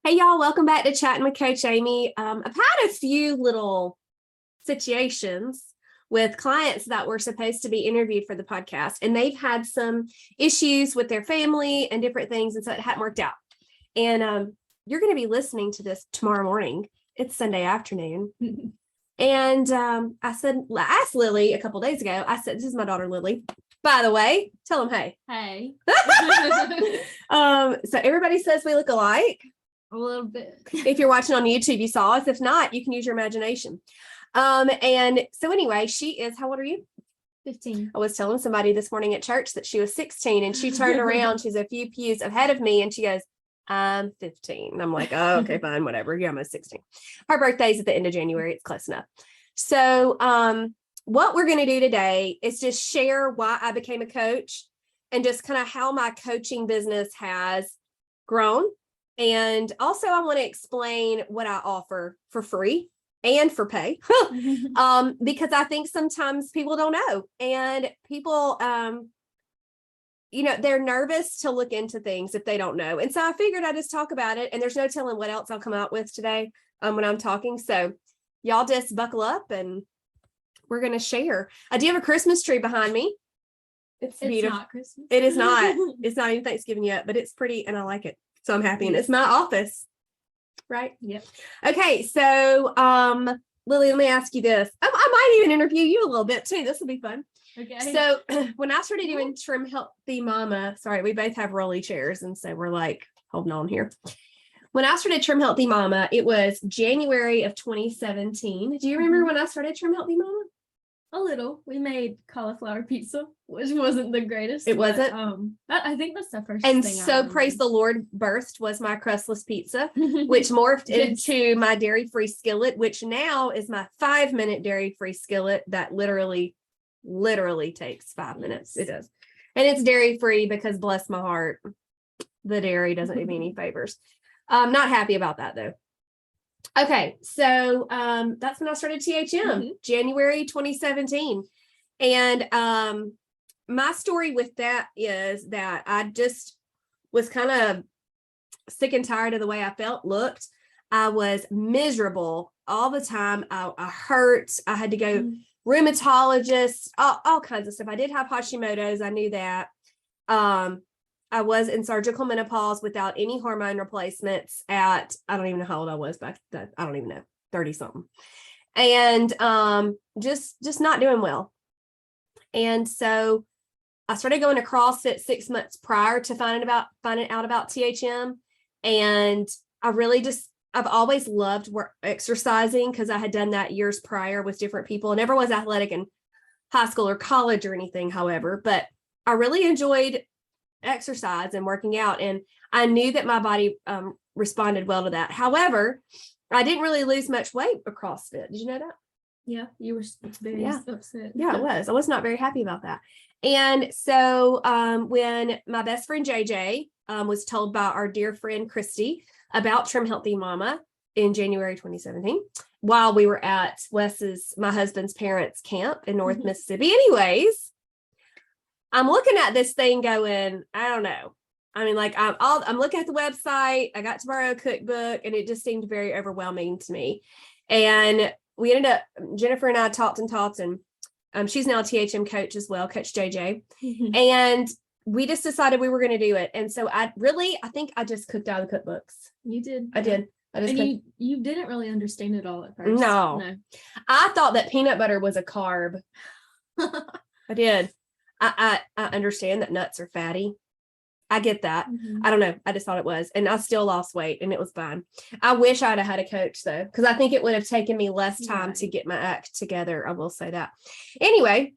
Hey y'all, welcome back to Chatting with Coach Amy. I've had a few little situations with clients that were supposed to be interviewed for the podcast, and they've had some issues with their family and different things, and so it hadn't worked out. And you're going to be listening to this tomorrow morning. It's Sunday afternoon. And I asked Lily a couple days ago, I said, this is my daughter, Lily. By the way, tell them, hey. Hey. So everybody says we look alike. A little bit. If you're watching on YouTube, you saw us. If not, you can use your imagination. And so anyway, she is, how old are you? 15. I was telling somebody this morning at church that she was 16, and she turned around. She's a few pews ahead of me, and she goes, I'm 15. I'm like, oh, okay, fine, whatever. You're almost 16. Her birthday's at the end of January. It's close enough. So what we're going to do today is just share why I became a coach and just kind of how my coaching business has grown. And also I want to explain what I offer for free and for pay, because I think sometimes people don't know, and people, they're nervous to look into things if they don't know. And so I figured I'd just talk about it, and there's no telling what else I'll come out with today when I'm talking. So y'all just buckle up and we're going to share. I do have a Christmas tree behind me. It's beautiful. Not Christmas. It is not. It's not even Thanksgiving yet, but it's pretty and I like it. So I'm happy, and it's my office, right? Yep. Okay, so Lily, let me ask you this. I might even interview you a little bit too. This will be fun. Okay. So when I started doing Trim Healthy Mama, sorry, we both have rolly chairs, and so we're like holding on here. When I started Trim Healthy Mama, it was January of 2017. Do you remember when I started Trim Healthy Mama? A little. We made cauliflower pizza, which wasn't the greatest. It wasn't? I think that's the first and thing. So praise the Lord, birthed was my crustless pizza, which morphed into my dairy-free skillet, which now is my 5-minute dairy-free skillet that literally takes 5 minutes. It does. And it's dairy-free because, bless my heart, the dairy doesn't do me any favors. I'm not happy about that though. Okay, so that's when I started THM, January 2017. And my story with that is that I just was kind of sick and tired of the way I looked. I was miserable all the time. I hurt. I had to go rheumatologist, all kinds of stuff. I did have Hashimoto's. I knew that. I was in surgical menopause without any hormone replacements at, I don't even know how old I was back then. I don't even know, 30 something. And just not doing well. And so I started going to CrossFit 6 months prior to finding out about THM. And I've always loved exercising because I had done that years prior with different people. I never was athletic in high school or college or anything, however, but I really enjoyed exercise and working out, and I knew that my body responded well to that. However, I didn't really lose much weight with CrossFit. Did you know that? Yeah, you were very upset. Yeah, I was not very happy about that. And so when my best friend JJ was told by our dear friend Christy about Trim Healthy Mama in January 2017, while we were at my husband's parents' camp in North Mississippi. Anyways, I'm looking at this thing going, I don't know. I mean, like I'm looking at the website. I got to borrow a cookbook, and it just seemed very overwhelming to me. And we ended up, Jennifer and I talked, and she's now a THM coach as well, Coach JJ. And we just decided we were going to do it. And so I think I just cooked out of the cookbooks. You did. I did. You didn't really understand it all at first. No. I thought that peanut butter was a carb. I did. I understand that nuts are fatty. I get that. I don't know. I just thought it was. And I still lost weight, and it was fine. I wish I'd have had a coach though, because I think it would have taken me less time to get my act together. I will say that. Anyway,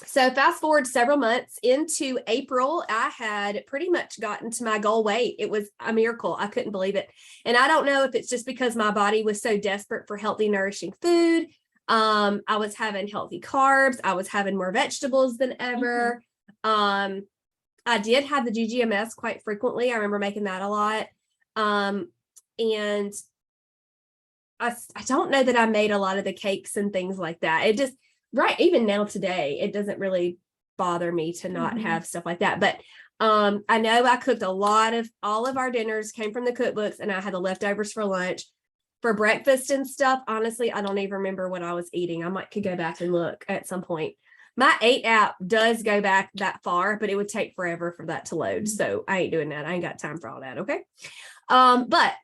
so fast forward several months into April, I had pretty much gotten to my goal weight. It was a miracle. I couldn't believe it. And I don't know if it's just because my body was so desperate for healthy, nourishing food. I was having healthy carbs. I was having more vegetables than ever. I did have the GGMS quite frequently. I remember making that a lot. And I don't know that I made a lot of the cakes and things like that. It just, even now today, it doesn't really bother me to not have stuff like that. But I know I cooked all of our dinners came from the cookbooks, and I had the leftovers for lunch. For breakfast and stuff, honestly, I don't even remember what I was eating. I could go back and look at some point. My 8 app does go back that far, but it would take forever for that to load. So I ain't doing that. I ain't got time for all that. Okay. But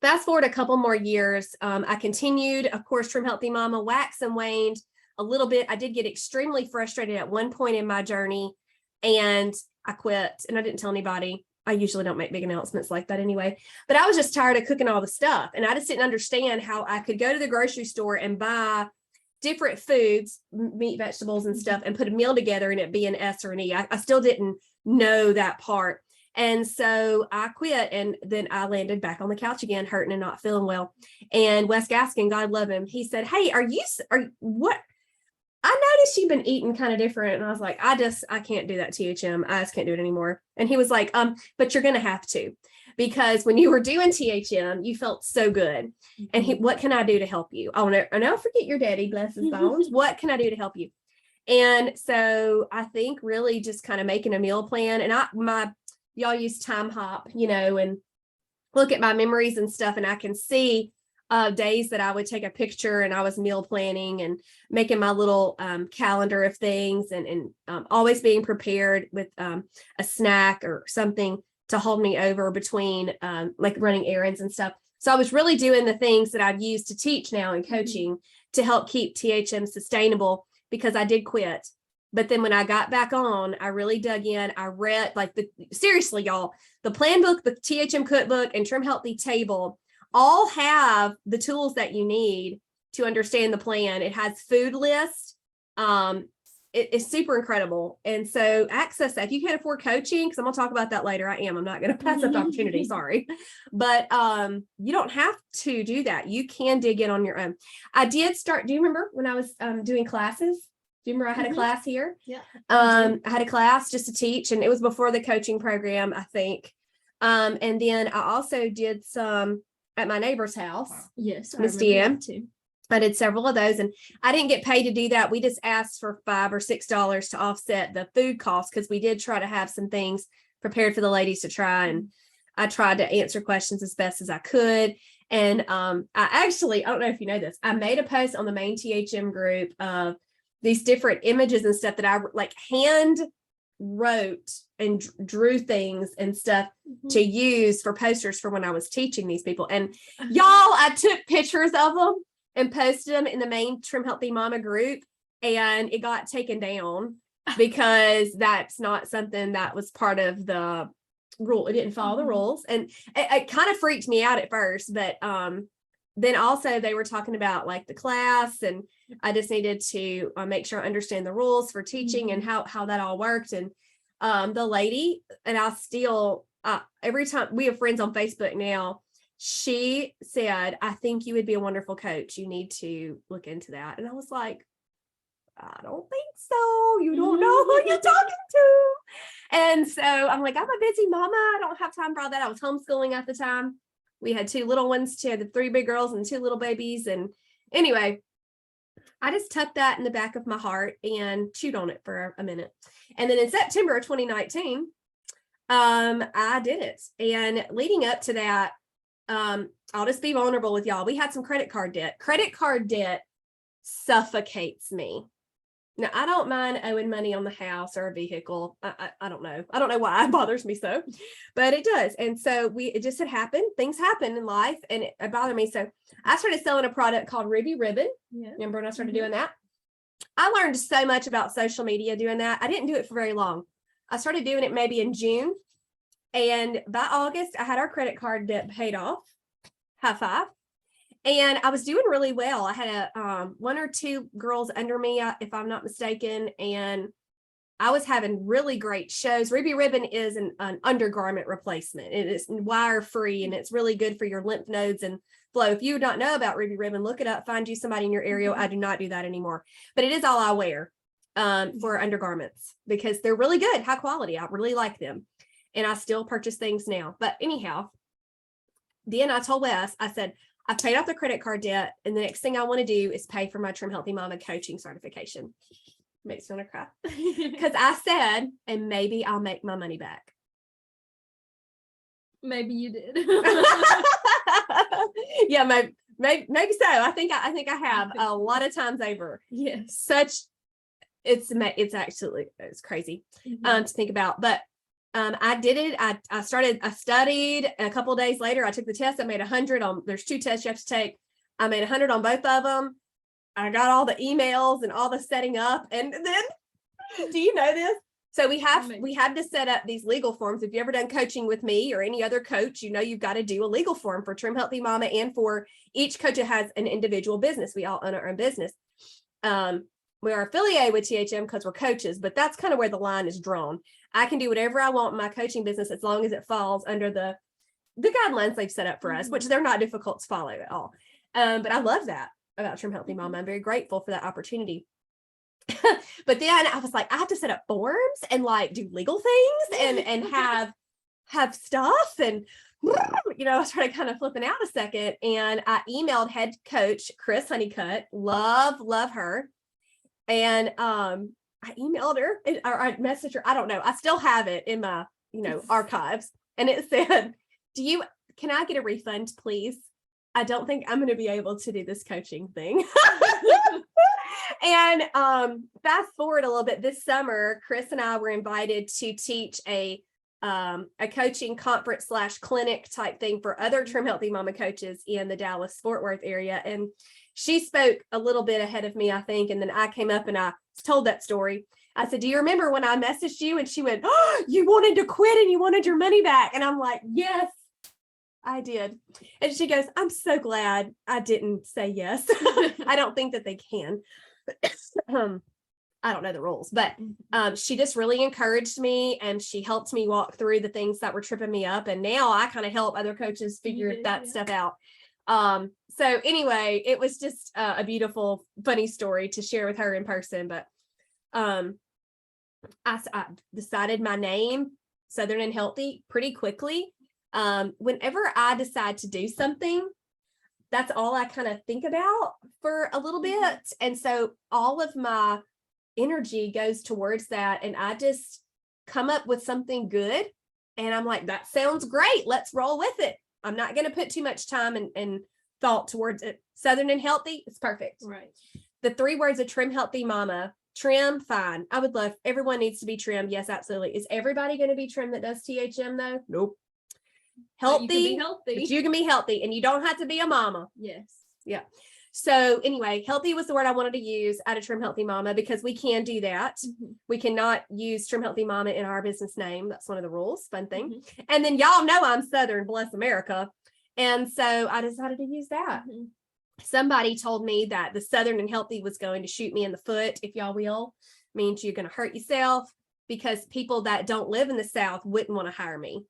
fast forward a couple more years. I continued, of course, Trim Healthy Mama, waxed and waned a little bit. I did get extremely frustrated at one point in my journey, and I quit, and I didn't tell anybody. I usually don't make big announcements like that anyway, but I was just tired of cooking all the stuff. And I just didn't understand how I could go to the grocery store and buy different foods, meat, vegetables and stuff, and put a meal together and it be an S or an E. I still didn't know that part. And so I quit, and then I landed back on the couch again, hurting and not feeling well. And Wes Gaskin, God love him, he said, "Hey, what? I noticed you've been eating kind of different." And I was like, I can't do that, THM. I just can't do it anymore. And he was like, but you're going to have to, because when you were doing THM, you felt so good. And what can I do to help you? I know, forget your daddy, bless his bones. What can I do to help you? And so I think really just kind of making a meal plan, and y'all use Time Hop, and look at my memories and stuff. And I can see days that I would take a picture and I was meal planning and making my little calendar of things, and always being prepared with a snack or something to hold me over between like running errands and stuff. So I was really doing the things that I've used to teach now in coaching to help keep THM sustainable, because I did quit. But then when I got back on, I really dug in. I read, seriously, y'all, the plan book, the THM cookbook, and Trim Healthy table all have the tools that you need to understand the plan. It has food lists. It's super incredible. And so access that. If you can't afford coaching, because I'm going to talk about that later. I'm not going to pass up the opportunity. Sorry. But you don't have to do that. You can dig in on your own. I did start. Do you remember when I was doing classes? Do you remember I had a class here? Yeah. I had a class just to teach, and it was before the coaching program, I think. And then I also did some at my neighbor's house. Yes, Miss DM too. I did several of those, and I didn't get paid to do that. We just asked for $5 or $6 to offset the food costs, because we did try to have some things prepared for the ladies to try, and I tried to answer questions as best as I could. And I don't know if you know this, I made a post on the main THM group of these different images and stuff that I hand wrote and drew things and stuff to use for posters for when I was teaching these people. And y'all, I took pictures of them and posted them in the main Trim Healthy Mama group, and it got taken down because that's not something that was part of the rule. It didn't follow the rules, and it kind of freaked me out at first. But then also they were talking about like the class, and I just needed to make sure I understand the rules for teaching and how that all worked. And the lady, and I still every time we have friends on Facebook now, she said, "I think you would be a wonderful coach. You need to look into that." And I was like, "I don't think so. You don't know who you're talking to." And so I'm like, "I'm a busy mama. I don't have time for all that." I was homeschooling at the time. We had 2 little ones. She had the 3 big girls and 2 little babies. And anyway, I just tucked that in the back of my heart and chewed on it for a minute. And then in September of 2019, I did it. And leading up to that, I'll just be vulnerable with y'all. We had some credit card debt. Credit card debt suffocates me. Now, I don't mind owing money on the house or a vehicle. I don't know. I don't know why it bothers me so, but it does. And so it just had happened. Things happen in life, and it bothered me. So I started selling a product called Ruby Ribbon. Yeah. Remember when I started doing that? I learned so much about social media doing that. I didn't do it for very long. I started doing it maybe in June. And by August, I had our credit card debt paid off. High five. And I was doing really well. I had 1 or 2 girls under me, if I'm not mistaken, and I was having really great shows. Ruby Ribbon is an undergarment replacement. It is wire free, and it's really good for your lymph nodes and flow. If you don't know about Ruby Ribbon, look it up, find you somebody in your area. I do not do that anymore, but it is all I wear for undergarments, because they're really good, high quality. I really like them, and I still purchase things now. But anyhow, then I told Wes, I said, "I've paid off the credit card debt, and the next thing I want to do is pay for my Trim Healthy Mama coaching certification." makes me want to cry. Because I said, and maybe I'll make my money back. Maybe you did. Yeah, maybe so. I think I have a lot of times over. Yes. It's crazy to think about. But I did it. I studied, and a couple of days later I took the test. I made 100 on, there's 2 tests you have to take. I made 100 on both of them. I got all the emails and all the setting up. And then, do you know this? So we had to set up these legal forms. If you've ever done coaching with me or any other coach, you know you've got to do a legal form for Trim Healthy Mama, and for each coach that has an individual business. We all own our own business. We are affiliated with THM because we're coaches, but that's kind of where the line is drawn. I can do whatever I want in my coaching business as long as it falls under the guidelines they've set up for us, which they're not difficult to follow at all. But I love that about Trim Healthy Mama. I'm very grateful for that opportunity. But then I was like, I have to set up forms and like do legal things and have stuff. And, I started kind of flipping out a second, and I emailed head coach Chris Honeycutt. Love her. And I emailed her, or I messaged her. I don't know. I still have it in my, archives. And it said, can I get a refund, please? I don't think I'm going to be able to do this coaching thing. And fast forward a little bit, this summer, Chris and I were invited to teach a coaching conference / clinic type thing for other Trim Healthy Mama coaches in the Dallas-Fort Worth area. And she spoke a little bit ahead of me, I think. And then I came up and I told that story. I said, do you remember when I messaged you? And she went, oh, you wanted to quit and you wanted your money back. And I'm like, yes, I did. And she goes, I'm so glad I didn't say yes. I don't think that they can. I don't know the rules, but she just really encouraged me, and she helped me walk through the things that were tripping me up. And now I kind of help other coaches figure that stuff out. So anyway, it was just a beautiful, funny story to share with her in person. But I decided my name, Southern and Healthy, pretty quickly. Whenever I decide to do something, that's all I kind of think about for a little bit. And so all of my energy goes towards that. And I just come up with something good. And I'm like, that sounds great. Let's roll with it. I'm not going to put too much time and thought towards it. Southern and Healthy, it's perfect. Right. The 3 words of Trim Healthy Mama. Trim, fine. I would love, everyone needs to be trimmed. Yes, absolutely. Is everybody going to be trimmed that does THM though? Nope. Healthy, but you can be healthy, and you don't have to be a mama. Yes. Yeah. So anyway, healthy was the word I wanted to use out of Trim Healthy Mama, because we can do that. We cannot use Trim Healthy Mama in our business name. That's one of the rules. Fun thing. And then y'all know I'm Southern, bless America. And so I decided to use that. Somebody told me that the Southern and Healthy was going to shoot me in the foot, if y'all will. Means you're going to hurt yourself, because people that don't live in the South wouldn't want to hire me.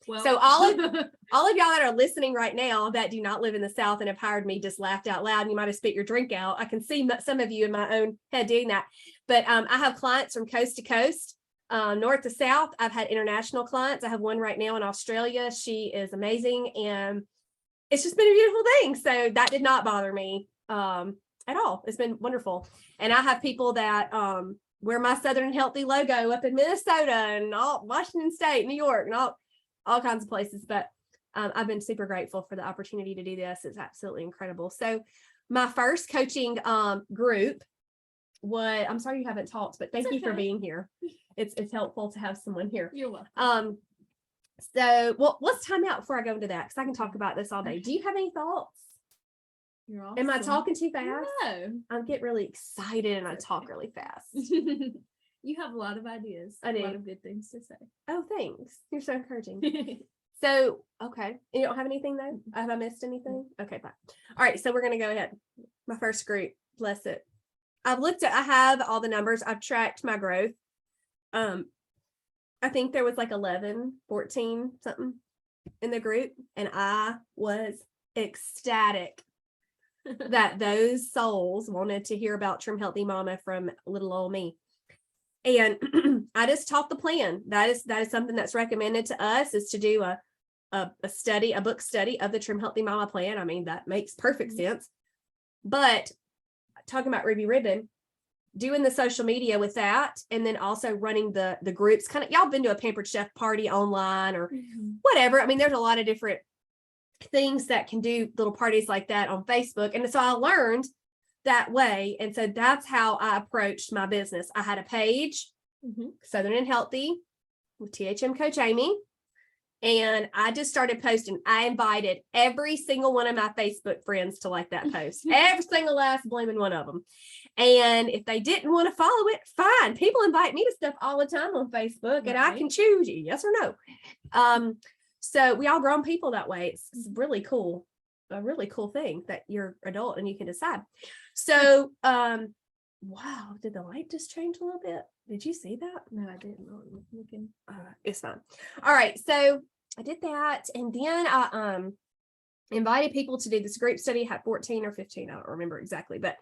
Well, so all of y'all that are listening right now that do not live in the South and have hired me just laughed out loud, and you might have spit your drink out. I can see some of you in my own head doing that. But I have clients from coast to coast, north to south. I've had international clients. I have one right now in Australia. She is amazing, and it's just been a beautiful thing. So that did not bother me at all. It's been wonderful. And I have people that wear my Southern Healthy logo up in Minnesota and all Washington State, New York, and all kinds of places. But I've been super grateful for the opportunity to do this. It's absolutely incredible. So my first coaching group I'm sorry you haven't talked, but thank you for being here. It's helpful to have someone here. You're welcome. So let's time out before I go into that, because I can talk about this all day. Do you have any thoughts? You're awesome. Am I talking too fast? No. I get really excited and I talk really fast. You have a lot of ideas. I do. A lot of good things to say. Oh, thanks. You're so encouraging. So, okay. You don't have anything though? Have I missed anything? Okay, fine. All right. So we're going to go ahead. My first group, bless it. I have all the numbers. I've tracked my growth. I think there was like 11, 14 something in the group. And I was ecstatic that those souls wanted to hear about Trim Healthy Mama from little old me. And I just taught the plan. That is something that's recommended to us, is to do a book study of the Trim Healthy Mama plan. I mean, that makes perfect sense. But talking about Ruby Ribbon, doing the social media with that, and then also running the groups. Kind of, y'all been to a Pampered Chef party online or whatever. I mean, there's a lot of different things that can do little parties like that on Facebook. And so I learned that way. And so that's how I approached my business. I had a page, Southern and Healthy with THM Coach Amy. And I just started posting. I invited every single one of my Facebook friends to like that post, every single last blooming one of them. And if they didn't want to follow it, fine. People invite me to stuff all the time on Facebook, and I can choose yes or no. So we all grown people that way. It's really cool, a really cool thing that you're adult and you can decide. So, wow, did the light just change a little bit? Did you see that? No, I didn't. I'm looking. It's fine. All right. So I did that. And then I invited people to do this group study. Had 14 or 15. I don't remember exactly, but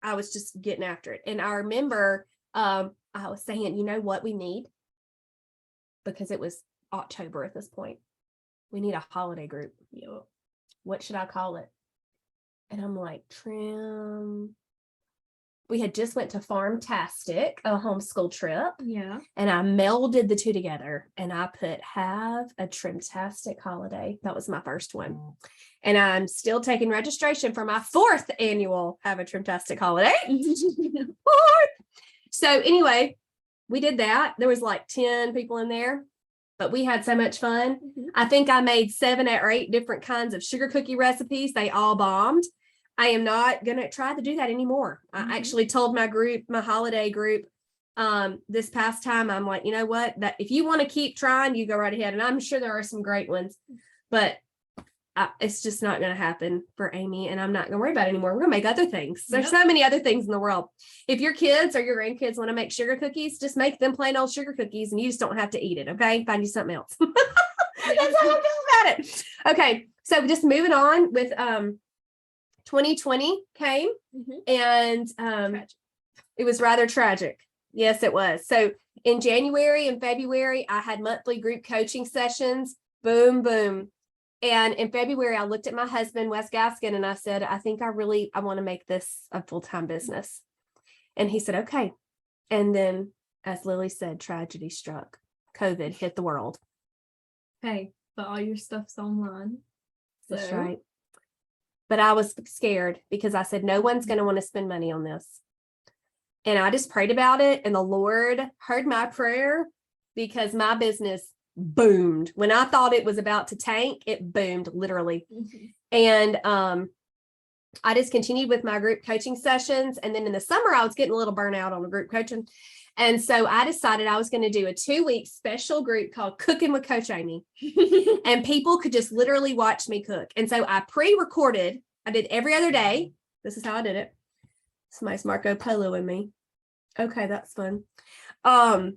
I was just getting after it. And I remember I was saying, you know what we need? Because it was October at this point. We need a holiday group. What should I call it? And I'm like, trim. We had just went to Farmtastic, a homeschool trip. Yeah. And I melded the two together and I put have a Trimtastic holiday. That was my first one. And I'm still taking registration for my 4th annual have a Trimtastic holiday. So anyway, we did that. There was like 10 people in there, but we had so much fun. I think I made 7 or 8 different kinds of sugar cookie recipes. They all bombed. I am not going to try to do that anymore. I actually told my group, my holiday group, this past time, I'm like, you know what, that if you want to keep trying, you go right ahead. And I'm sure there are some great ones, but it's just not going to happen for Amy. And I'm not going to worry about it anymore. We're going to make other things. There's so many other things in the world. If your kids or your grandkids want to make sugar cookies, just make them plain old sugar cookies and you just don't have to eat it. Okay. Find you something else. That's how I feel about it. Okay. So just moving on with, 2020 came and it was rather tragic. Yes, it was. So in January and February, I had monthly group coaching sessions. Boom, boom. And in February, I looked at my husband, Wes Gaskin, and I said, I think I want to make this a full-time business. And he said, okay. And then, as Lily said, tragedy struck. COVID hit the world. Hey, but all your stuff's online. That's right. But I was scared because I said, no one's going to want to spend money on this. And I just prayed about it. And the Lord heard my prayer because my business boomed. When I thought it was about to tank, it boomed literally. And I just continued with my group coaching sessions. And then in the summer, I was getting a little burnout on the group coaching. And so I decided I was going to do a 2-week special group called Cooking with Coach Amy. And people could just literally watch me cook. And so I pre-recorded. I did every other day. This is how I did it. Somebody's Marco Polo in me. Okay, that's fun. I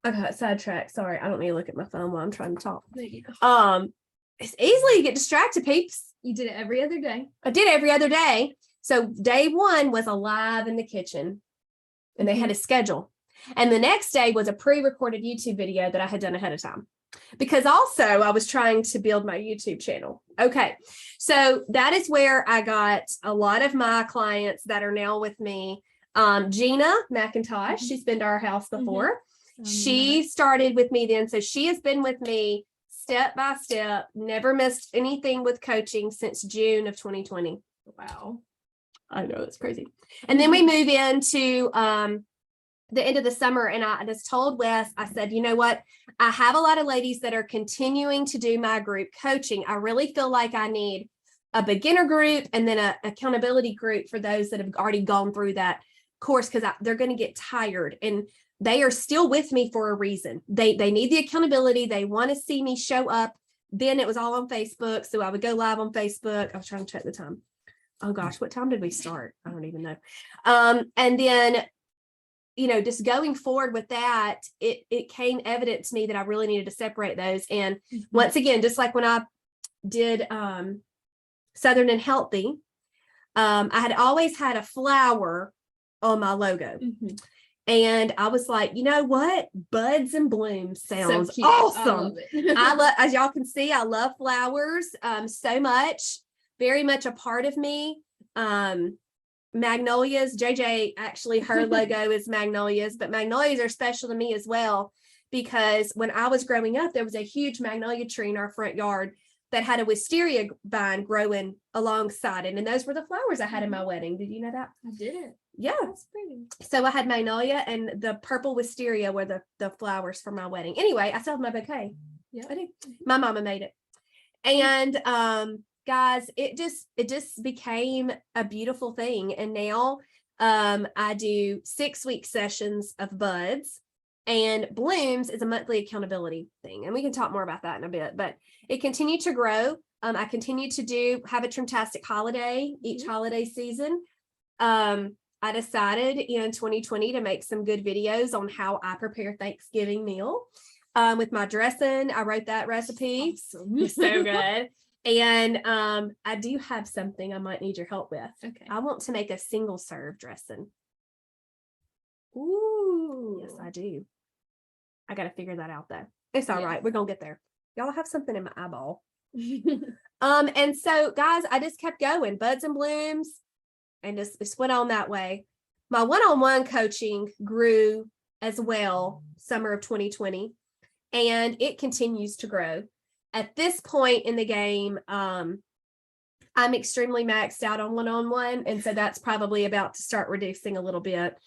got sidetracked. Sorry, I don't need to look at my phone while I'm trying to talk. It's easily you get distracted, peeps. You did it every other day. I did every other day. So day 1 was alive in the kitchen. And they had a schedule. And the next day was a pre-recorded YouTube video that I had done ahead of time. Because also I was trying to build my YouTube channel. Okay. So that is where I got a lot of my clients that are now with me. Gina McIntosh, she's been to our house before. She started with me then. So she has been with me step by step, never missed anything with coaching since June of 2020. Wow. I know, it's crazy. And then we move into the end of the summer, and I just told Wes, I said, you know what? I have a lot of ladies that are continuing to do my group coaching. I really feel like I need a beginner group and then an accountability group for those that have already gone through that course, because they're going to get tired and they are still with me for a reason. They need the accountability. They want to see me show up. Then it was all on Facebook. So I would go live on Facebook. I was trying to check the time. Oh gosh, what time did we start? I don't even know. And then, you know, just going forward with that, it came evident to me that I really needed to separate those. And once again, just like when I did Southern and Healthy, I had always had a flower on my logo. And I was like, you know what? Buds and blooms sounds So cute. awesome. I love it. As y'all can see, I love flowers so much. Very much a part of me. magnolias. JJ, actually, her logo is magnolias, but magnolias are special to me as well, because when I was growing up, there was a huge magnolia tree in our front yard that had a wisteria vine growing alongside it. And those were the flowers I had in my wedding. Did you know that? I didn't. Yeah. That's pretty. So I had magnolia, and the purple wisteria were the flowers for my wedding. Anyway, I still have my bouquet. Yeah. I do. My mama made it. And guys, it just became a beautiful thing. And now I do 6-week sessions of buds, and blooms is a monthly accountability thing. And we can talk more about that in a bit, but it continued to grow. I continue to have a trimtastic holiday each holiday season. I decided in 2020 to make some good videos on how I prepare Thanksgiving meal with my dressing. I wrote that recipe. Awesome. So good. And I do have something I might need your help with. Okay. I want to make a single serve dressing. Ooh. Yes, I do. I got to figure that out though. It's all right. We're going to get there. Y'all have something in my eyeball. And so guys, I just kept going, buds and blooms, and just went on that way. My one-on-one coaching grew as well summer of 2020, and it continues to grow. At this point in the game, I'm extremely maxed out on one-on-one, and so that's probably about to start reducing a little bit.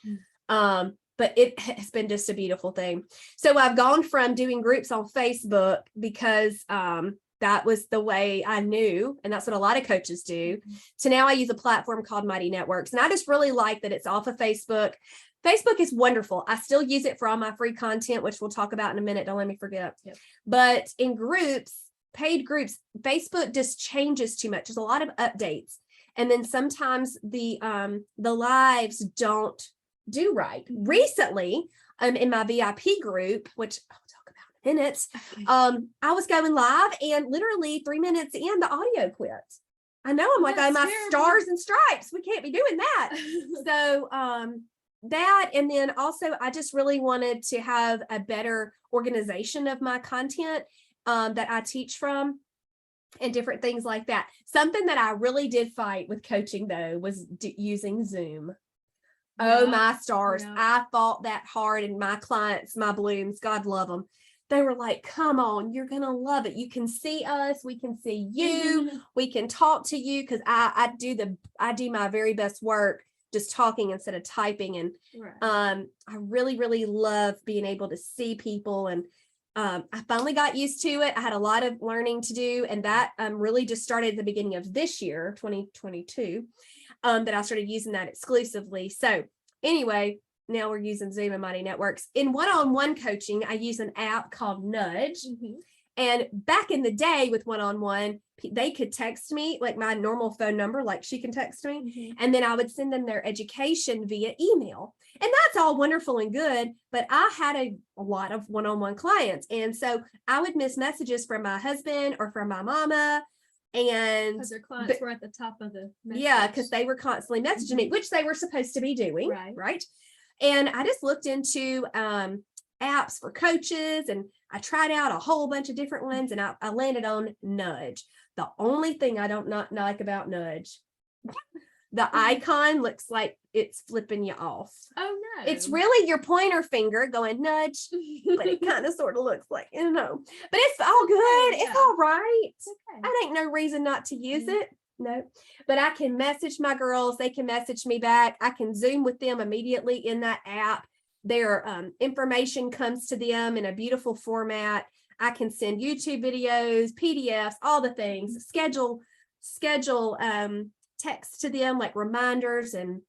But it has been just a beautiful thing. So I've gone from doing groups on Facebook because that was the way I knew, and that's what a lot of coaches do, to now I use a platform called Mighty Networks. And I just really like that it's off of Facebook. Facebook is wonderful. I still use it for all my free content, which we'll talk about in a minute. Don't let me forget. Yep. But in groups, paid groups, Facebook just changes too much. There's a lot of updates. And then sometimes the lives don't do right. Recently, in my VIP group, which I'll talk about in a minute, I was going live, and literally 3 minutes in, the audio quit. I know, I'm like, oh, my stars and stripes, we can't be doing that. So that, and then also I just really wanted to have a better organization of my content that I teach from, and different things like that. Something that I really did fight with coaching though was using Zoom. Oh, my stars. I fought that hard, and my clients, my blooms, God love them. They were like, come on, you're going to love it. You can see us. We can see you. We can talk to you. Cause I do my very best work just talking instead of typing. And I really, really love being able to see people. And I finally got used to it. I had a lot of learning to do. And that really just started at the beginning of this year, 2022. That I started using that exclusively. So anyway, now we're using Zoom and Mighty Networks. In one-on-one coaching, I use an app called Nudge. And back in the day with one-on-one, they could text me like my normal phone number, like she can text me. And then I would send them their education via email. And that's all wonderful and good. But I had a lot of one-on-one clients. And so I would miss messages from my husband or from my mama. And because their clients were at the top of the message. Yeah, because they were constantly messaging me, which they were supposed to be doing, right? And I just looked into apps for coaches, and I tried out a whole bunch of different ones, and I landed on Nudge. The only thing I don't not like about Nudge, the icon looks like it's flipping you off. Oh no. It's really your pointer finger going nudge, but it kind of sort of looks like, but it's all good. It's all right. I ain't no reason not to use it. No, but I can message my girls. They can message me back. I can Zoom with them immediately in that app. Their information comes to them in a beautiful format. I can send YouTube videos, PDFs, all the things, schedule text to them like reminders and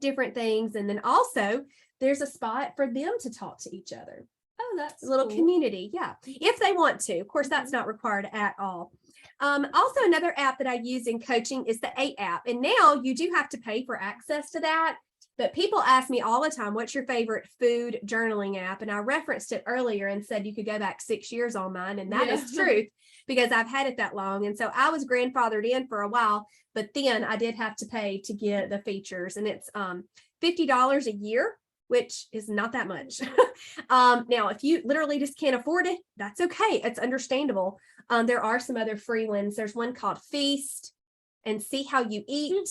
different things. And then also there's a spot for them to talk to each other. Oh, that's a little community. Yeah. If they want to, of course, that's not required at all. Also another app that I use in coaching is the 8 app. And now you do have to pay for access to that. But people ask me all the time, what's your favorite food journaling app? And I referenced it earlier and said you could go back 6 years on mine. And that is truth, because I've had it that long. And so I was grandfathered in for a while, but then I did have to pay to get the features. And it's $50 a year, which is not that much. Now, if you literally just can't afford it, that's okay. It's understandable. There are some other free ones. There's one called Feast and See How You Eat.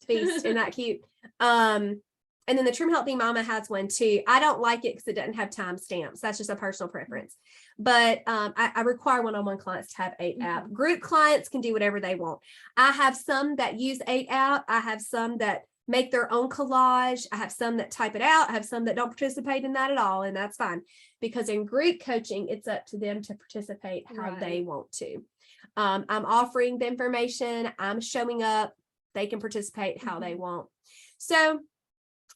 feast. Isn't that cute? And then the Trim Healthy Mama has one too. I don't like it because it doesn't have timestamps. That's just a personal preference. But I require one-on-one clients to have 8-app. Group clients can do whatever they want. I have some that use 8-app. I have some that make their own collage. I have some that type it out. I have some that don't participate in that at all. And that's fine. Because in group coaching, it's up to them to participate how they want to. I'm offering the information. I'm showing up. They can participate how they want. So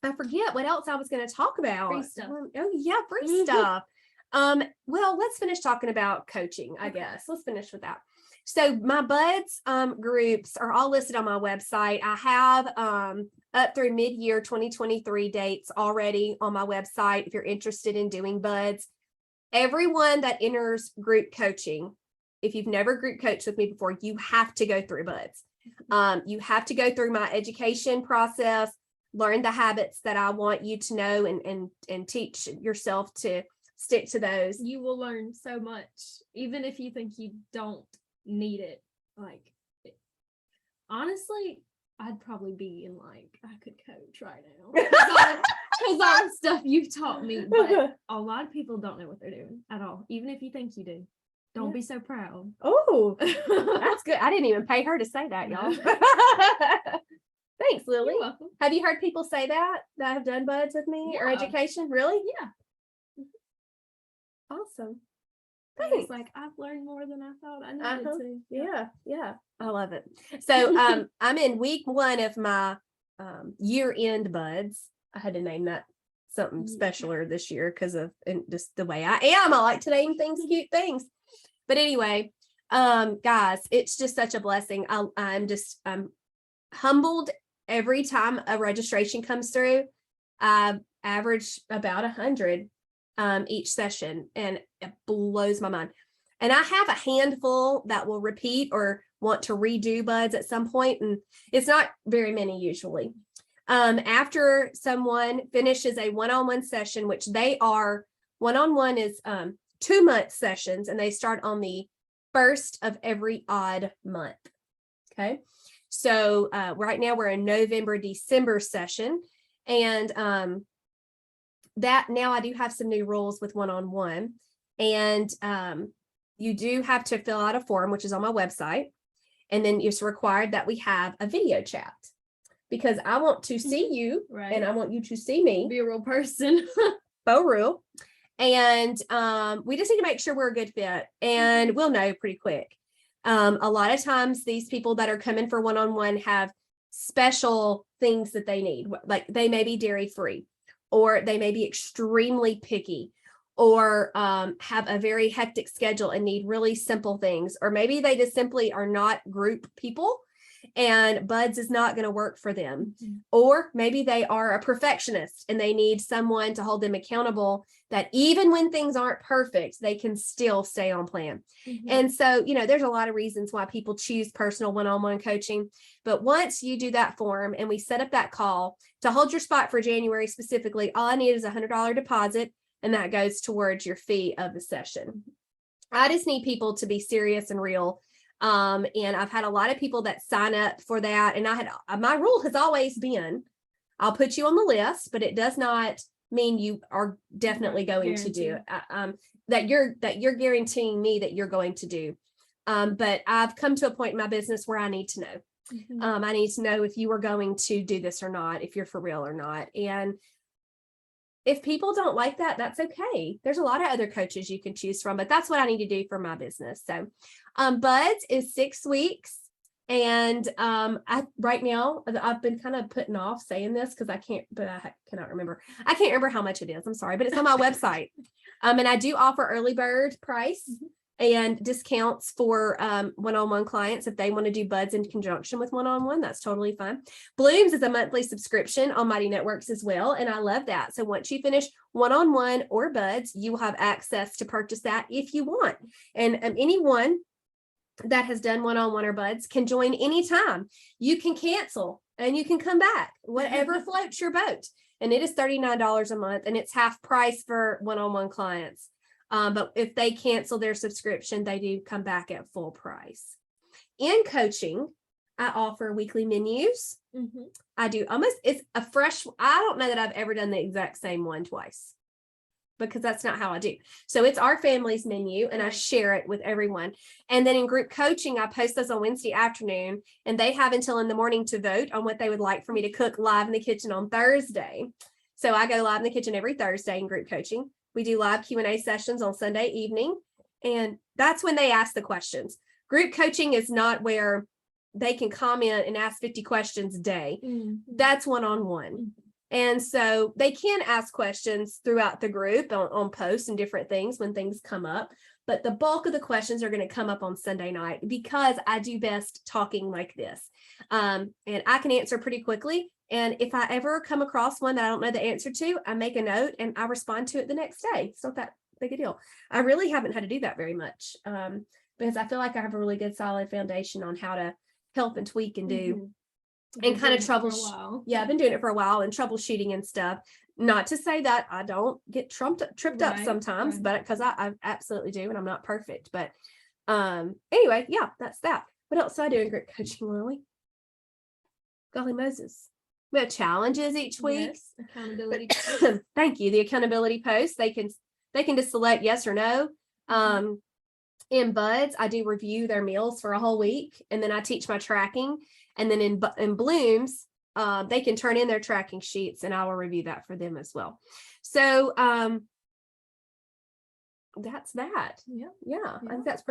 I forget what else I was going to talk about. Free stuff. Oh yeah, free stuff. Well, let's finish talking about coaching, I guess. Let's finish with that. So my buds groups are all listed on my website. I have up through mid-year 2023 dates already on my website if you're interested in doing buds. Everyone that enters group coaching, if you've never group coached with me before, you have to go through buds. You have to go through my education process, learn the habits that I want you to know, and teach yourself to stick to those. You will learn so much, even if you think you don't need it. Like, honestly, I'd probably be in I could coach right now because all the stuff you've taught me. But a lot of people don't know what they're doing at all, even if you think you do. Don't be so proud. Oh, that's good. I didn't even pay her to say that, y'all. Thanks, Lily. You're welcome. Have you heard people say that have done buds with me or education? Really? Yeah. Awesome. It's like I've learned more than I thought I needed to. Yeah. I love it. So I'm in week 1 of my year-end buds. I had to name that something specialer this year because of just the way I am. I like to name things cute things. But anyway, guys, it's just such a blessing. I'm humbled every time a registration comes through. I average about 100 each session, and it blows my mind. And I have a handful that will repeat or want to redo buds at some point, and it's not very many usually. After someone finishes a one-on-one session, which they are, one-on-one is 2-month sessions, and they start on the 1st of every odd month. Okay. So right now we're in November, December session. And that now I do have some new rules with one-on-one. And you do have to fill out a form, which is on my website. And then it's required that we have a video chat because I want to see you and I want you to see me. Be a real person. For real. And we just need to make sure we're a good fit, and we'll know pretty quick. A lot of times these people that are coming for one-on-one have special things that they need. Like they may be dairy free, or they may be extremely picky, or have a very hectic schedule and need really simple things. Or maybe they just simply are not group people and buds is not going to work for them. Or maybe they are a perfectionist and they need someone to hold them accountable, that even when things aren't perfect, they can still stay on plan. And so, there's a lot of reasons why people choose personal one-on-one coaching. But once you do that form and we set up that call to hold your spot for January specifically, all I need is $100 deposit, and that goes towards your fee of the session. I just need people to be serious and real. And I've had a lot of people that sign up for that. And my rule has always been, I'll put you on the list, but it does not mean you are definitely going to do it. That you're guaranteeing me that you're going to do. But I've come to a point in my business where I need to know. I need to know if you are going to do this or not, if you're for real or not. And if people don't like that, that's okay. There's a lot of other coaches you can choose from, but that's what I need to do for my business. So buds is 6 weeks. And right now I've been kind of putting off saying this because I cannot remember. I can't remember how much it is. I'm sorry, but it's on my website. And I do offer early bird price and discounts for one-on-one clients. If they want to do buds in conjunction with one-on-one, that's totally fine. Blooms is a monthly subscription on Mighty Networks as well. And I love that. So once you finish one-on-one or buds, you will have access to purchase that if you want. And anyone that has done one-on-one or buds can join anytime. You can cancel and you can come back, whatever floats your boat. And it is $39 a month, and it's half price for one-on-one clients. But if they cancel their subscription, they do come back at full price. In coaching, I offer weekly menus. Mm-hmm. I do it's a fresh, I don't know that I've ever done the exact same one twice, because that's not how I do. So it's our family's menu, and I share it with everyone. And then in group coaching, I post those on Wednesday afternoon, and they have until in the morning to vote on what they would like for me to cook live in the kitchen on Thursday. So I go live in the kitchen every Thursday in group coaching. We do live Q&A sessions on Sunday evening, and that's when they ask the questions. Group coaching is not where they can comment and ask 50 questions a day. Mm-hmm. That's one-on-one. Mm-hmm. And so they can ask questions throughout the group on posts and different things when things come up. But the bulk of the questions are going to come up on Sunday night, because I do best talking like this. And I can answer pretty quickly. And if I ever come across one that I don't know the answer to, I make a note and I respond to it the next day. It's not that big a deal. I really haven't had to do that very much, because I feel like I have a really good solid foundation on how to help and tweak and do. And kind of troubleshoot. Yeah, I've been doing it for a while, and troubleshooting and stuff. Not to say that I don't get tripped up sometimes, but because I absolutely do, and I'm not perfect. But anyway, yeah, that's that. What else do I do in group coaching, Lily? Golly Moses. We have challenges each week. Yes, accountability. Thank you. The accountability posts, they can just select yes or no. In Buds, I do review their meals for a whole week, and then I teach my tracking. And then in Blooms, they can turn in their tracking sheets, and I will review that for them as well. So that's that. Yeah. I think that's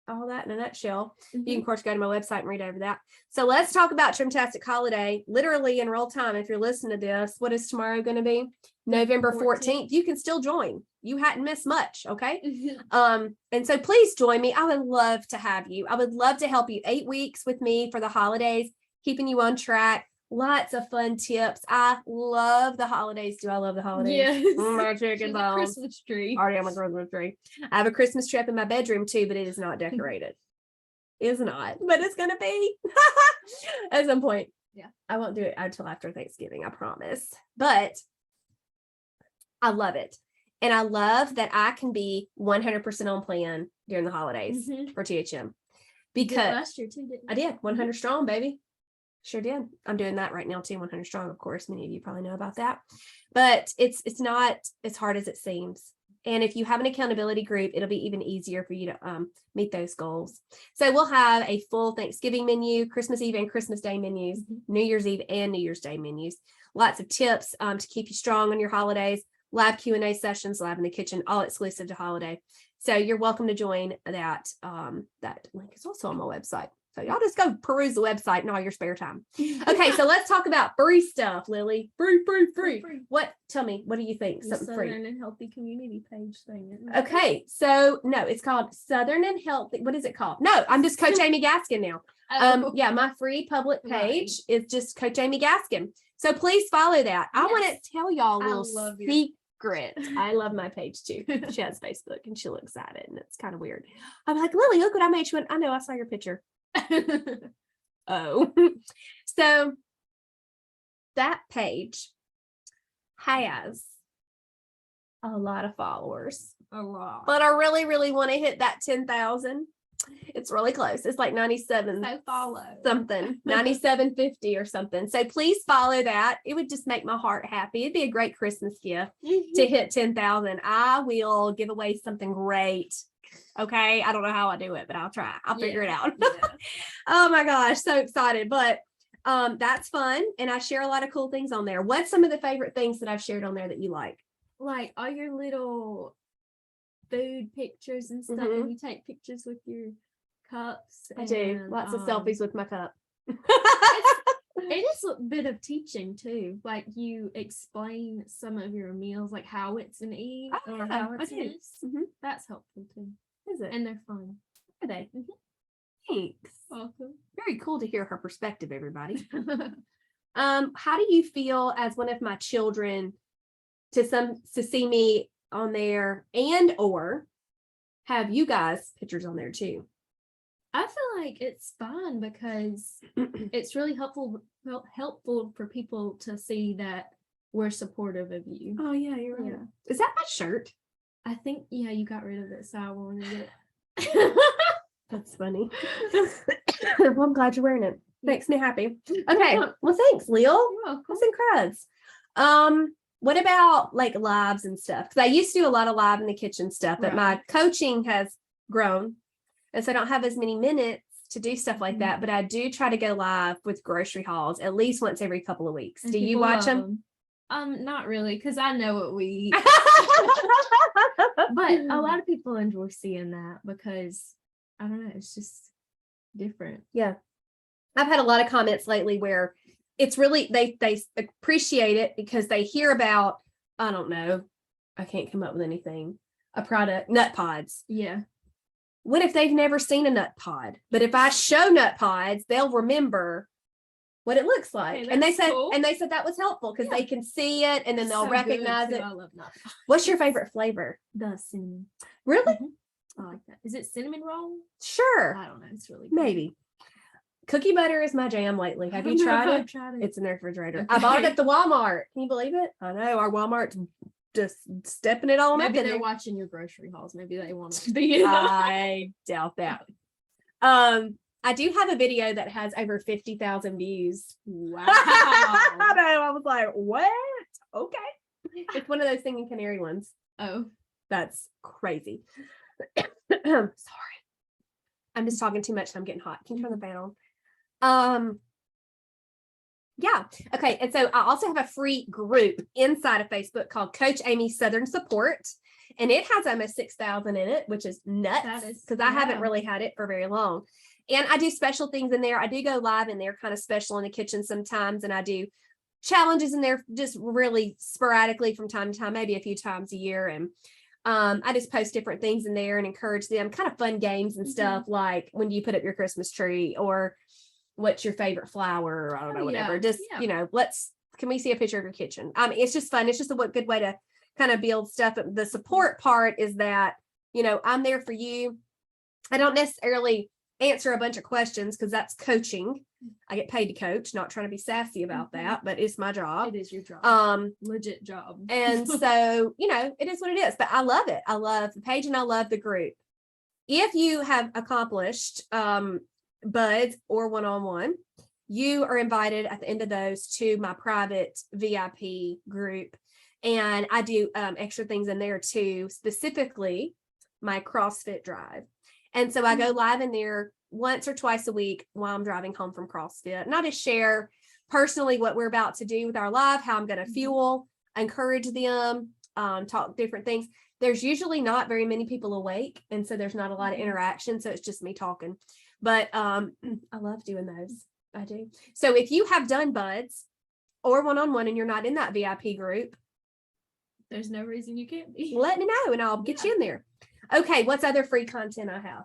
all that in a nutshell. You can, of course, go to my website and read over that. So let's talk about Trimtastic Holiday, literally in real time. If you're listening to this, what is tomorrow going to be? November 14th. You can still join. You hadn't missed much. Okay. And so please join me. I would love to have you. I would love to help you. 8 weeks with me for the holidays, keeping you on track. Lots of fun tips. I love the holidays. Do I love the holidays? Yes. My chicken bones. Christmas tree. Already on my Christmas tree. I have a Christmas tree up in my bedroom too, but it is not decorated. It's not, but it's going to be at some point. Yeah. I won't do it until after Thanksgiving, I promise. But I love it. And I love that I can be 100% on plan during the holidays for THM. Because last year too, didn't you? I did 100 strong, baby. Sure did. I'm doing that right now too, 100 strong, of course. Many of you probably know about that. But it's not as hard as it seems. And if you have an accountability group, it'll be even easier for you to meet those goals. So we'll have a full Thanksgiving menu, Christmas Eve and Christmas Day menus, New Year's Eve and New Year's Day menus. Lots of tips to keep you strong on your holidays. Live Q&A sessions, live in the kitchen, all exclusive to holiday. So you're welcome to join that. That link is also on my website. So y'all just go peruse the website in all your spare time. Okay, so let's talk about free stuff, Lily. Free. What? Tell me, what do you think? The Something free. Southern and Healthy Community page thing. Okay, so no, it's called Southern and Healthy. What is it called? No, I'm just Coach Amy Gaskin now. Yeah, my free public page is just Coach Amy Gaskin. So please follow that. I want to tell y'all a little secret. I love my page too. She has Facebook and she looks at it and it's kind of weird. I'm like, Lily, look what I made you. I know, I saw your picture. Oh. So that page has a lot of followers. A lot. But I really, really want to hit that 10,000. It's really close. It's like 97 something, 9750 or something. So please follow that. It would just make my heart happy. It'd be a great Christmas gift to hit 10,000. I will give away something great. Okay. I don't know how I do it, but I'll try. I'll figure it out. Oh my gosh. So excited. But that's fun. And I share a lot of cool things on there. What's some of the favorite things that I've shared on there that you like? Like all your little food pictures and stuff, and you take pictures with your cups. I do lots of selfies with my cup. It is a bit of teaching too. Like you explain some of your meals, like how it's an E or how it's an S. That's helpful too. Is it? And they're fun. Are they? Thanks. Welcome. Very cool to hear her perspective, everybody. How do you feel as one of my children to see me on there and or have you guys pictures on there too? I feel like it's fun because it's really helpful for people to see that we're supportive of you. Oh yeah, you're right. Yeah. Is that my shirt? I think you got rid of it, so I wanted it. That's funny. Well, I'm glad you're wearing it. Makes me happy. Okay. Well, thanks, Lil. You're welcome. That's incredible. What about like lives and stuff? Because I used to do a lot of live in the kitchen stuff, but my coaching has grown. And so I don't have as many minutes to do stuff like that. But I do try to go live with grocery hauls at least once every couple of weeks. And do you people watch love them? Not really, because I know what we eat. But a lot of people enjoy seeing that because I don't know, it's just different. Yeah. I've had a lot of comments lately where it's really they appreciate it because they hear about, I don't know, I can't come up with anything, a product, nut pods. Yeah. What if they've never seen a nut pod? But if I show nut pods, they'll remember what it looks like. Okay, and they said cool. that was helpful because they can see it and then they'll So recognize good, it. I love nut pods. What's your favorite flavor? The cinnamon. Really? I like that. Is it cinnamon roll? Sure. I don't know. It's really good. Maybe. Cookie butter is my jam lately. Have you tried it? I've tried it. It's in the refrigerator. Okay. I bought it at the Walmart. Can you believe it? I know our Walmart's just stepping it on Maybe up in they're there. watching your grocery hauls. Maybe they want to be. I doubt that. I do have a video that has over 50,000 views. Wow. I know. I was like, what? Okay. It's one of those singing canary ones. Oh. That's crazy. Sorry. I'm just talking too much. So I'm getting hot. Can you turn the fan on? Yeah. Okay. And so I also have a free group inside of Facebook called Coach Amy Southern Support. And it has almost 6,000 in it, which is nuts because I haven't really had it for very long. And I do special things in there. I do go live in there kind of special in the kitchen sometimes. And I do challenges in there just really sporadically from time to time, maybe a few times a year. And I just post different things in there and encourage them, kind of fun games and stuff like when do you put up your Christmas tree or what's your favorite flower? Or I don't know, whatever. Just, you know, can we see a picture of your kitchen? It's just fun. It's just a good way to kind of build stuff. The support part is that, you know, I'm there for you. I don't necessarily answer a bunch of questions because that's coaching. I get paid to coach, not trying to be sassy about that, but it's my job. It is your job. Legit job. And so, you know, it is what it is, but I love it. I love the page and I love the group. If you have accomplished buds or one-on-one, you are invited at the end of those to my private VIP group. And I do extra things in there too, specifically my CrossFit drive. And so I go live in there once or twice a week while I'm driving home from CrossFit. And I just share personally what we're about to do with our live, how I'm going to fuel, encourage them, talk different things. There's usually not very many people awake. And so there's not a lot of interaction. So it's just me talking. But I love doing those. I do. So if you have done buds or one-on-one and you're not in that VIP group, there's no reason you can't be. Let me know and I'll get you in there. Okay, what's other free content I have?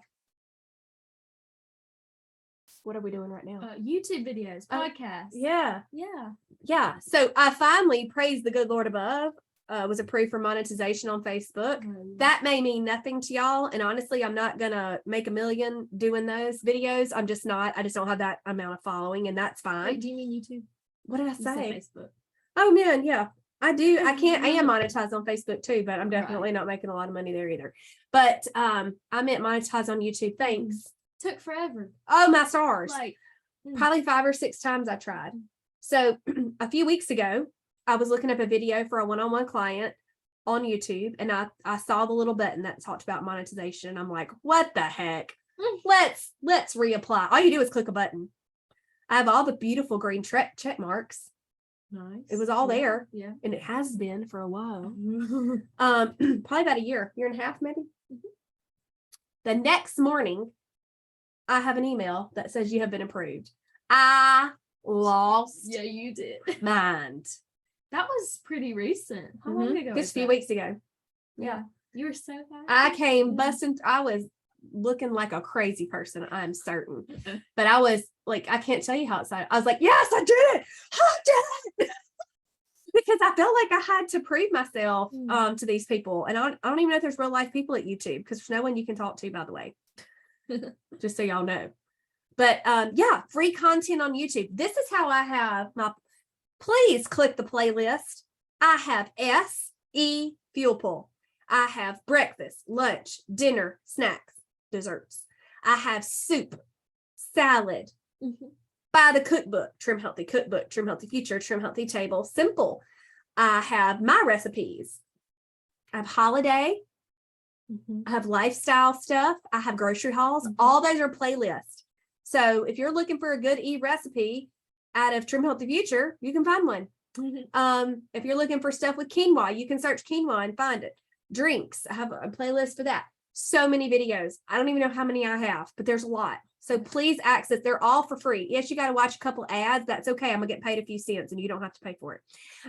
What are we doing right now? YouTube videos, podcasts. Yeah. So I finally, praise the good Lord above, was approved for monetization on Facebook. That may mean nothing to y'all. And honestly, I'm not going to make $1 million doing those videos. I'm just not. I just don't have that amount of following and that's fine. Wait, do you mean YouTube? What did I say? Facebook. Oh man, yeah. I do. I am monetized on Facebook too, but I'm definitely not making a lot of money there either. But I meant monetize on YouTube. Thanks. Took forever. Oh, my stars. Like probably 5 or 6 times I tried. So a few weeks ago, I was looking up a video for a one-on-one client on YouTube and I saw the little button that talked about monetization. I'm like, what the heck? Let's reapply. All you do is click a button. I have all the beautiful green check marks. Nice. It was all there. Yeah. And it has been for a while. Probably about a year and a half, maybe. The next morning, I have an email that says you have been approved. I lost Yeah, you did. mind. That was pretty recent. How long ago? Just a few weeks ago. Yeah. You were so happy. I came busting. I was looking like a crazy person, I'm certain. But I was like, I can't tell you how excited. I was like, yes, I did it. I did it. Because I felt like I had to prove myself to these people. And I don't even know if there's real life people at YouTube because there's no one you can talk to, by the way. Just so y'all know. But yeah, free content on YouTube. This is how I have my, please click the playlist. I have SE Fuel Pull. I have breakfast, lunch, dinner, snacks, desserts. I have soup, salad, Buy the cookbook, Trim Healthy Cookbook, Trim Healthy Future, Trim Healthy Table. Simple. I have my recipes. I have holiday. Mhm. I have lifestyle stuff. I have grocery hauls. Mhm. All those are playlists. So if you're looking for a good recipe out of Trim Healthy Future, you can find one. If you're looking for stuff with quinoa, you can search quinoa and find it. Drinks, I have a playlist for that. So many videos. I don't even know how many I have, but there's a lot. So please access. They're all for free. Yes, you got to watch a couple ads. That's okay. I'm gonna get paid a few cents, and you don't have to pay for it.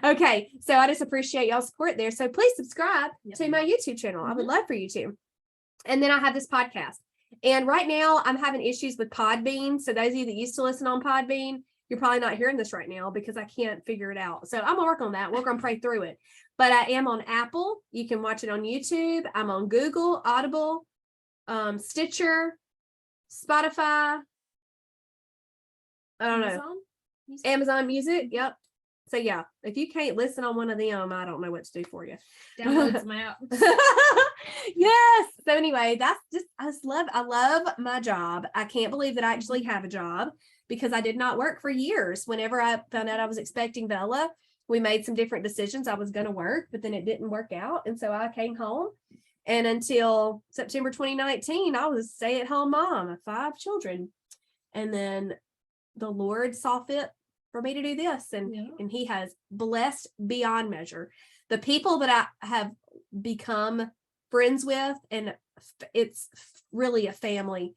Okay, so I just appreciate y'all's support there. So please subscribe to my YouTube channel. I would love for you to. And then I have this podcast. And right now I'm having issues with Podbean. So those of you that used to listen on Podbean, you're probably not hearing this right now because I can't figure it out. So I'm gonna work on that. We're gonna pray through it. But I am on Apple. You can watch it on YouTube. I'm on Google, Audible, Stitcher, Spotify. I don't know. Amazon Music. Yep. So yeah, if you can't listen on one of them, I don't know what to do for you. Download some apps. Yes. So anyway, that's just I love my job. I can't believe that I actually have a job because I did not work for years. Whenever I found out I was expecting Bella, we made some different decisions. I was going to work, but then it didn't work out. And so I came home. And until September 2019, I was a stay-at-home mom of 5 children. And then the Lord saw fit for me to do this. And he has blessed beyond measure. The people that I have become friends with, and it's really a family.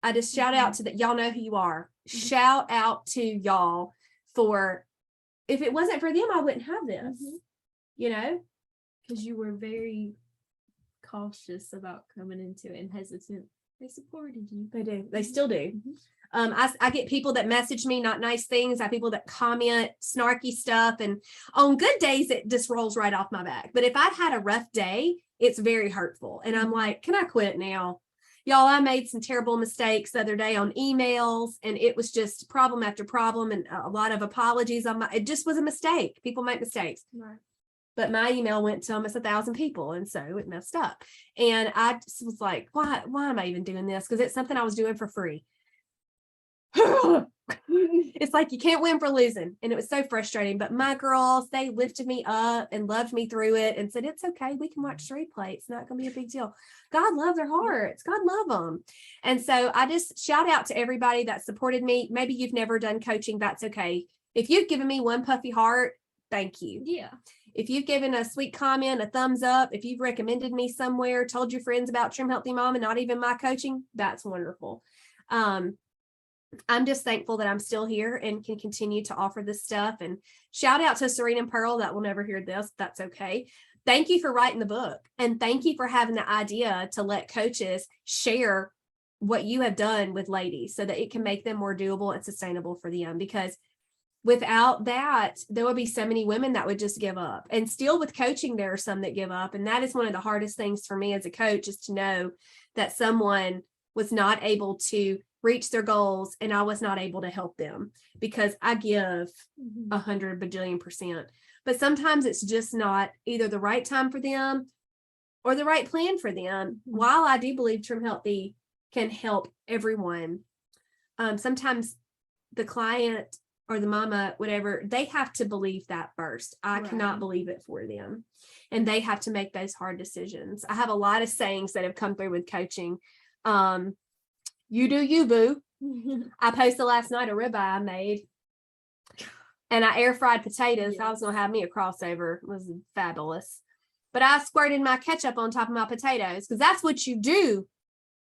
I just shout out to that. Y'all know who you are. Shout out to y'all for, if it wasn't for them, I wouldn't have this, you know, because you were very cautious about coming into it and hesitant. They supported you. They do. They still do. I get people that message me not nice things. I have people that comment snarky stuff, and on good days it just rolls right off my back. But if I've had a rough day, it's very hurtful. And I'm like, can I quit now? Y'all, I made some terrible mistakes the other day on emails, and it was just problem after problem and a lot of apologies on it just was a mistake. People make mistakes. Right. But my email went to almost 1,000 people, and so it messed up. And I just was like, why am I even doing this? Because it's something I was doing for free. It's like you can't win for losing. And it was so frustrating. But my girls, they lifted me up and loved me through it and said, it's okay. We can watch the replay. It's not going to be a big deal. God loves their hearts. God love them. And so I just shout out to everybody that supported me. Maybe you've never done coaching. That's okay. If you've given me one puffy heart, thank you. Yeah. If you've given a sweet comment, a thumbs up, if you've recommended me somewhere, told your friends about Trim Healthy Mom and not even my coaching, that's wonderful. I'm just thankful that I'm still here and can continue to offer this stuff. And shout out to Serena and Pearl that will never hear this. That's okay. Thank you for writing the book. And thank you for having the idea to let coaches share what you have done with ladies so that it can make them more doable and sustainable for them. Because without that, there would be so many women that would just give up. And still with coaching, there are some that give up. And that is one of the hardest things for me as a coach, is to know that someone was not able to reach their goals and I was not able to help them, because I give 100 bajillion%. But sometimes it's just not either the right time for them or the right plan for them. While I do believe Trim Healthy can help everyone, sometimes the client or the mama, whatever, they have to believe that first. I cannot believe it for them. And they have to make those hard decisions. I have a lot of sayings that have come through with coaching. You do you, boo. I posted last night a ribeye I made, and I air fried potatoes. I was going to have me a crossover. It was fabulous. But I squirted my ketchup on top of my potatoes, because that's what you do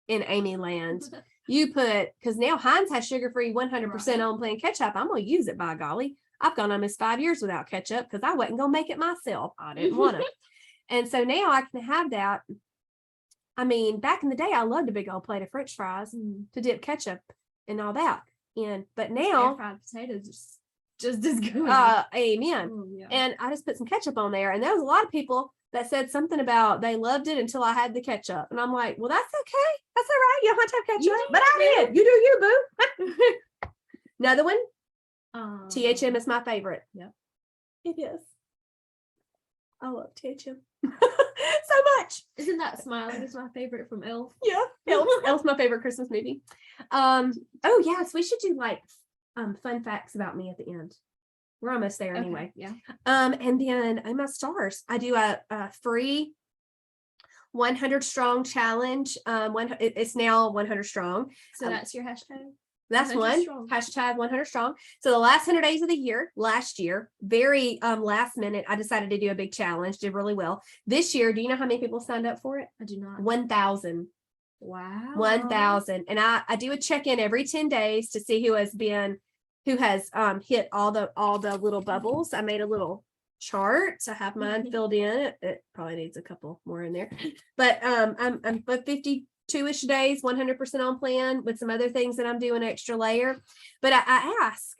in Amy land. You put, because now Heinz has sugar-free 100% on plain ketchup. I'm going to use it, by golly. I've gone almost 5 years without ketchup because I wasn't going to make it myself. I didn't want to. And so now I can have that. I mean, back in the day, I loved a big old plate of French fries to dip ketchup and all that. But now, air fried potatoes just as good. Amen. And I just put some ketchup on there. And there was a lot of people that said something about they loved it until I had the ketchup. And I'm like, well, that's okay. That's all right. You don't have to have ketchup. But I did. You do you, boo. Another one. THM is my favorite. Yeah. It is. I love THM so much. Isn't that Smiling is my favorite from Elf? Yeah. Elf's my favorite Christmas movie. Oh yes, we should do like fun facts about me at the end. We're almost there anyway. Yeah. And then my stars. I do a free 100 strong challenge. It's now 100 strong. So that's your hashtag? That's 100 one strong. hashtag 100 strong. So the last 100 days of the year, last year, very last minute, I decided to do a big challenge, did really well. This year, do you know how many people signed up for it? I do not. 1,000. Wow. 1,000. And I do a check-in every 10 days to see who has hit all the little bubbles. I made a little chart. I have mine filled in. It probably needs a couple more in there. But I'm 52-ish days, 100% on plan with some other things that I'm doing extra layer. But I ask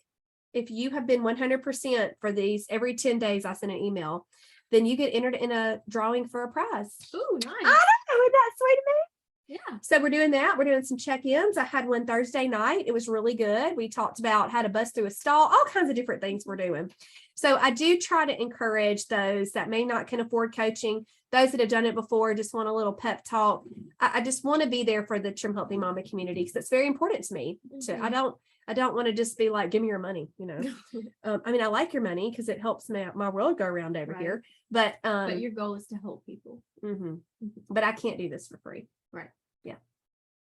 if you have been 100% for these every 10 days, I send an email, then you get entered in a drawing for a prize. Ooh, nice. I don't know, isn't that sweet of me? Yeah. So we're doing that. We're doing some check-ins. I had one Thursday night. It was really good. We talked about how to bust through a stall, all kinds of different things we're doing. So I do try to encourage those that may not can afford coaching, those that have done it before, just want a little pep talk. I just want to be there for the Trim Healthy Mama community because it's very important to me. So I don't want to just be like, give me your money, I mean, I like your money because it helps my world go around over here. But your goal is to help people. But I can't do this for free. Right. Yeah.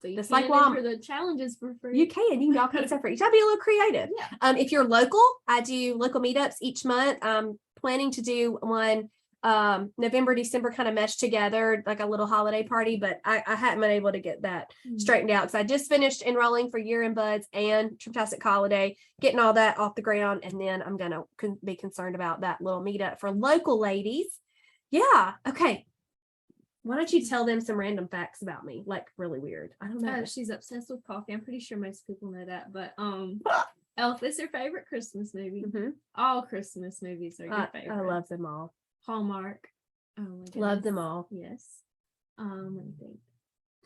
So you Just can like enter the challenges for free. You can do all kinds of stuff for you. I'll be a little creative. Yeah. If you're local, I do local meetups each month. I'm planning to do one November, December kind of meshed together, like a little holiday party, but I hadn't been able to get that straightened out because I just finished enrolling for Year in Buds and Trimtastic Holiday, getting all that off the ground, and then I'm gonna be concerned about that little meetup for local ladies. Yeah. Okay. Why don't you tell them some random facts about me? Like really weird. I don't know. She's obsessed with coffee. I'm pretty sure most people know that, but Elf is her favorite Christmas movie. All Christmas movies are your favorite. I love them all. Hallmark. Oh my goodness. Love them all. Yes. Let me think.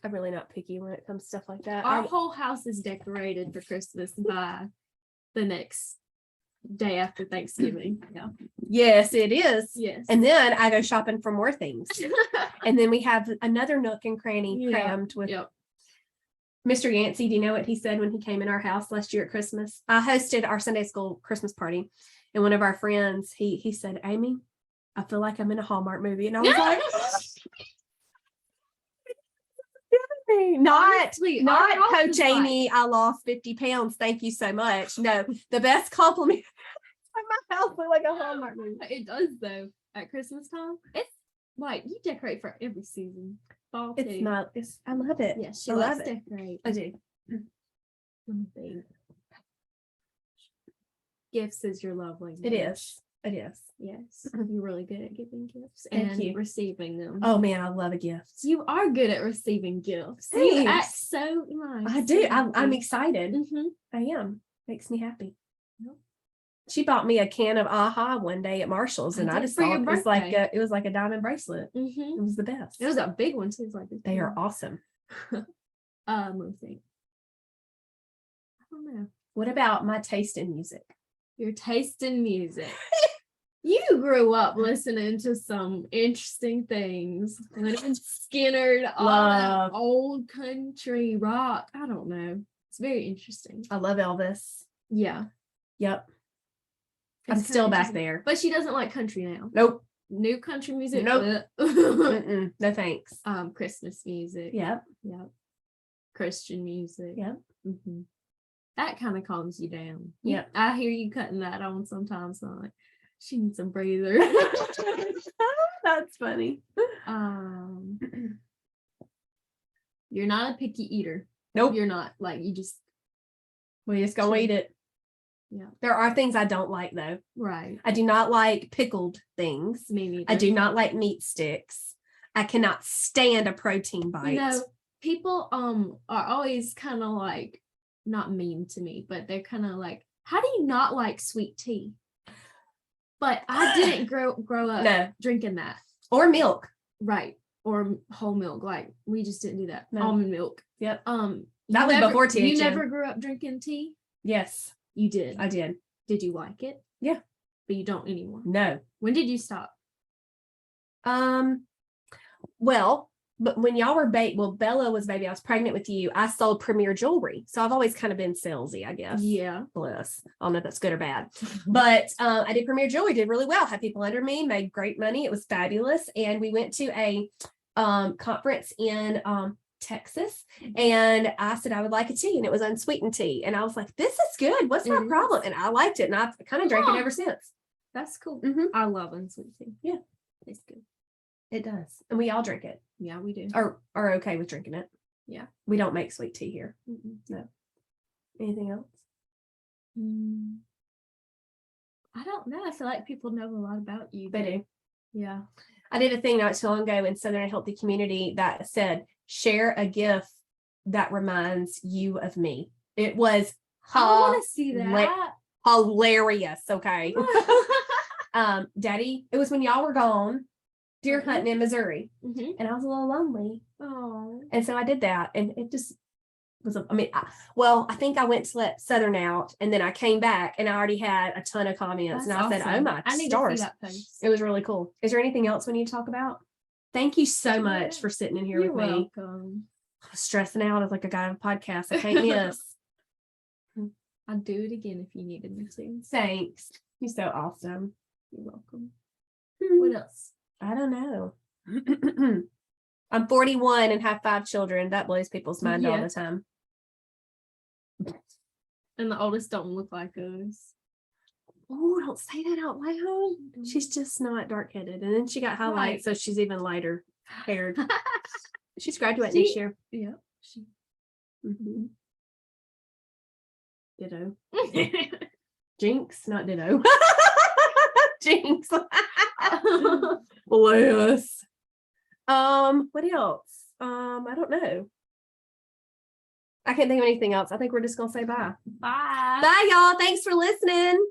I'm really not picky when it comes to stuff like that. Our whole house is decorated for Christmas by the next day after Thanksgiving. Yeah. Yes, it is. Yes. And then I go shopping for more things. And then we have another nook and cranny crammed with Mr. Yancey. Do you know what he said when he came in our house last year at Christmas? I hosted our Sunday school Christmas party, and one of our friends, he said, Amy, I feel like I'm in a Hallmark movie. And I was like, not Coach Amy, I lost 50 pounds. Thank you so much. No, the best compliment. My house looked like a Hallmark movie. It does though. At Christmas time, it's like you decorate for every season. Fall too. I love it. Yes, she I likes love to it. decorate. I do. Let me think. Gifts is your love language. It is. It is. Yes, you're really good at giving gifts Thank and you. Receiving them. Oh man, I love a gift. You are good at receiving gifts. Thanks. You act so nice. I do. I'm excited. Mm-hmm. I am. Makes me happy. Yep. She bought me a can of AHA one day at Marshall's, and I just thought it was like a diamond bracelet. Mm-hmm. It was the best. It was a big one too. Like they are awesome. Let me think. I don't know. What about my taste in music? Your taste in music. You grew up listening to some interesting things. Leonard Skinner, all that old country rock. I don't know. It's very interesting. I love Elvis. Yeah. Yep. I'm still back there. But she doesn't like country now. Nope. New country music. Nope. No thanks. Christmas music. Yep. Yep. Christian music. Yep. Mm-hmm. That kind of calms you down. Yep. I hear you cutting that on sometimes. So I'm like, she needs some breather. That's funny. You're not a picky eater. Nope. You're not. Like you just go eat it. Yeah. There are things I don't like though. Right. I do not like pickled things. Me neither. I do not like meat sticks. I cannot stand a protein bite. People are always kind of like not mean to me, but they're kind of like, how do you not like sweet tea? But I didn't grow up drinking that. Or milk. Right. Or whole milk. Like we just didn't do that. No. Almond milk. Yep. That was before THM. You never grew up drinking tea? Yes. You did. I did. Did you like it? Yeah. But you don't anymore. No. When did you stop? Well, but when y'all were Bella was baby, I was pregnant with you. I sold Premier Jewelry. So I've always kind of been salesy, I guess. Yeah. Bless. I don't know if that's good or bad. But I did Premier Jewelry, did really well, had people under me, made great money. It was fabulous. And we went to a conference in Texas, and I said I would like a tea, and it was unsweetened tea. And I was like, this is good. What's my problem? And I liked it, and I've kind of drank it ever since. That's cool. Mhm. I love unsweet tea. Yeah. It's good. It does. And we all drink it. Yeah, we do. Or are okay with drinking it. Yeah. We don't make sweet tea here. Mm-mm. No. Anything else? I don't know. I feel like people know a lot about you. They do. Yeah. I did a thing not too long ago in Southern Healthy Community that said, share a gift that reminds you of me. It was I want to see that. hilarious. Okay. Daddy, it was when y'all were gone deer hunting in Missouri, and I was a little lonely. Oh. And so I did that, and it just was, I think I went to let Southern out, and then I came back and I already had a ton of comments. That's and I said, awesome. oh my I need stars. to see that post. It was really cool. Is there anything else we need to talk about? Thank you so much for sitting in here You're with me. welcome. I'm stressing out as like a guy on a podcast. I can't miss. I'd do it again if you needed me to. Thanks. You're so awesome. You're welcome. Hmm. What else? I don't know. I'm 41 and have 5 children. That blows people's mind all the time. And the oldest don't look like us. Oh, don't say that out loud. She's just not dark-headed. And then she got highlights, so she's even lighter haired. She's graduating this year. Yeah. Ditto. Jinx, not ditto. Jinx. Bless. What else? I don't know. I can't think of anything else. I think we're just gonna say bye. Bye. Bye, y'all. Thanks for listening.